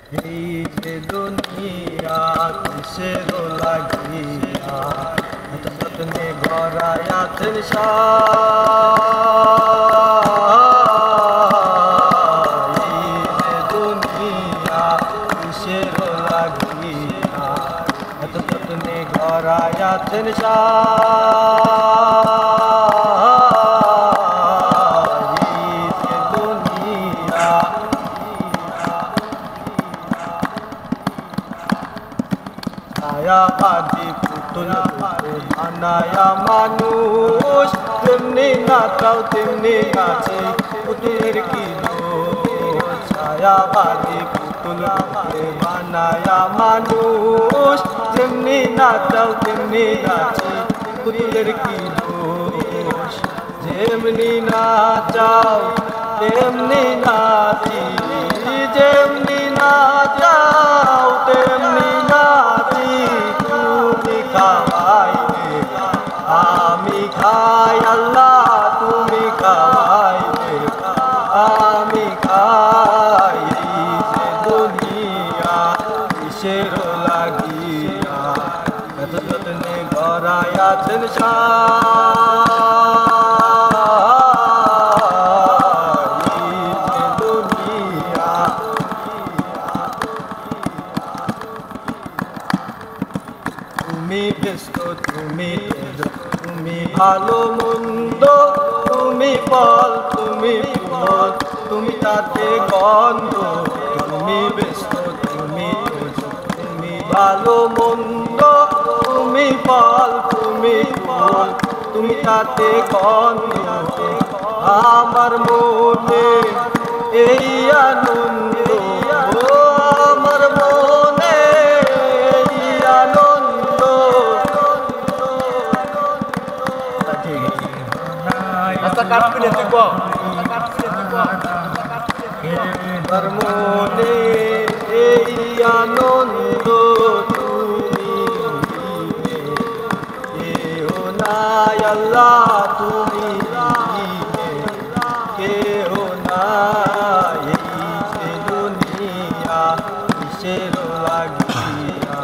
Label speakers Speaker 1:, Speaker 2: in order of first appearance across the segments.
Speaker 1: এই যে দুনিয়া কিসের লাগিয়া এত যত্নে গড়ায়াছেন এই যে দুনিয়া কিসের লাগিয়া এত যত্নে গড়ায়াছেন মায়াবাদী পুতুল বানায়া মানুষ তেমনি নাচাও তেমনি নাচে পুতুলের কি দোষ ছায়াবাদী পুতুল বানায়া মানুষ তেমনি নাচাও তেমনি নাচে পুতুলের কি দোষ যেমনি নাচাও তেমনি নাচি যেমনি নাচাও তেমনি নাচি তুমি খাওয়াইবে আমি খাই আল্লাহ তুমি খাওয়াইবে আমি খাই যে দুনিয়া কিসের লাগিয়া এত যত্নে গড়ায়াছেন তুমি ব্যস্ত তুমি তুমি ভালো মন্দ তুমি ফল তুমি ফুল তুমি তাতে গন্ধ তুমি ব্যস্ত তুমি তুমি ভালো মন্দ তুমি ফল তুমি ফুল তুমি তাতে গন্ধ আমার মনে এই আনন্দ আমার মনে এই আনন্দ আমার মনে এই আনন্দ তুমি কেউ নাই আল্লাহ তুমি কেউ নাই এই দুনিয়া কিসের লাগিয়া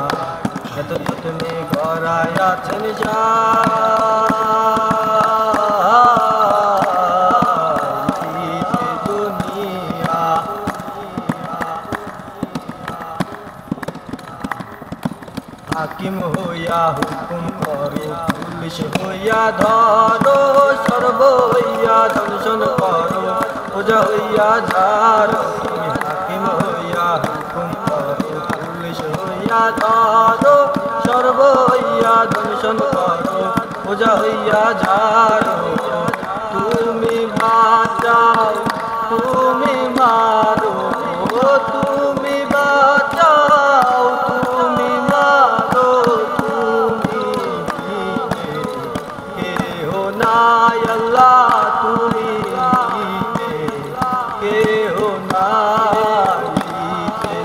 Speaker 1: এত যত্নে গড়ায়াছেন হাকিম হইয়া হুকুম করো পুলিশ হইয়া ধরো সর্ব হইয়া দর্শন করো পূজা হইয়া ঝাড়ো হাকিম হইয়া হুকুম করো পুলিশ হইয়া ধরো সর্ব হইয়া দর্শন করো পূজা হইয়া ঝাড়ো তুমি বাঁচাও তুমি মারো তুমি বাঁচাও তুমি মারো তুমি কেহ নাই আল্লাহ তুমি কেহ নাই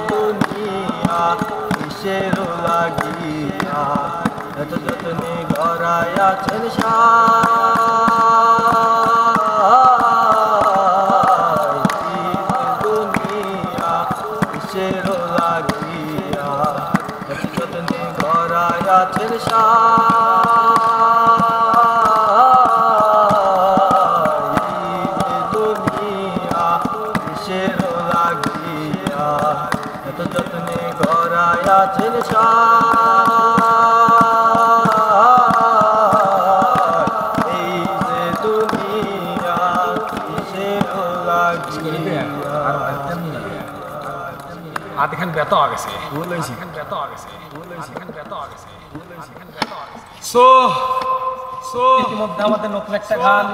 Speaker 1: দুনিয়া কিসের লাগিয়া এত যত্নে গড়ায়াছেন দুনিয়া কিসের লাগিয়া এত যত্নে গড়ায়াছেন দুনিয়া কিসের লাগিয়া এত যত্নে গড়ায়াছেন এই যে দুনিয়া কিসের লাগিয়া
Speaker 2: আধখান ব্যথা হয়ে গেছে
Speaker 1: বলেছি
Speaker 2: ব্যথা হয়ে গেছে ব্যথা হয়ে গেছে
Speaker 1: সো
Speaker 2: ইতিমধ্যে আমাদের নতুন একটা গান